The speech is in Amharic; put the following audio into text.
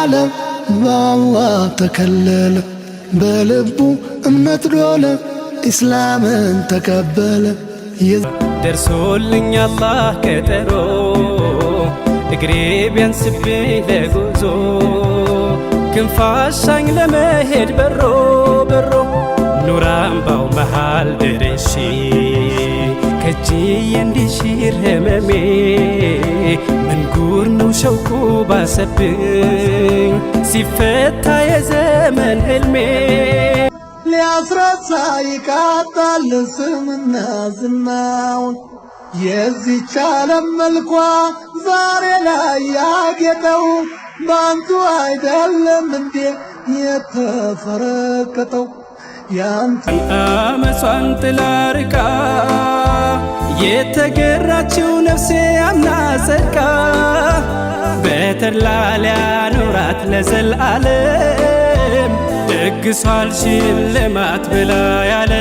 አለ በአላህ ተከለለ በልቡ እምነት ዶለ ኢስላምን ተቀበለ ደርሶልኝ አላህ ቀጠሮ እግሬ ቢያንስብኝ ለጉዞ ክንፋሻኝ ለመሄድ በሮ በሮ ኑር አምባው መሃል ደርሼ ከእጅዬ እንዲሽር ህመሜ ምን ጉር ነው ሸውቁ ባሰብኝ ሲፈታ የዘመን ህልሜ ሊያስረሳ ይቃጣል ስምና ዝናውን የዚች ዓለም መልኳ ዛሬ ላይ ያጌጠው ባንቱ አይደለም እንዴ የተፈረከተው ያንተ አመሷን ጥላ ርቃ የተገራችው ነፍሴ አምና ጸድቃ በተድላ ሊያኖራት ለዘላለም ደግሷል ሽልማት ብላ ያለ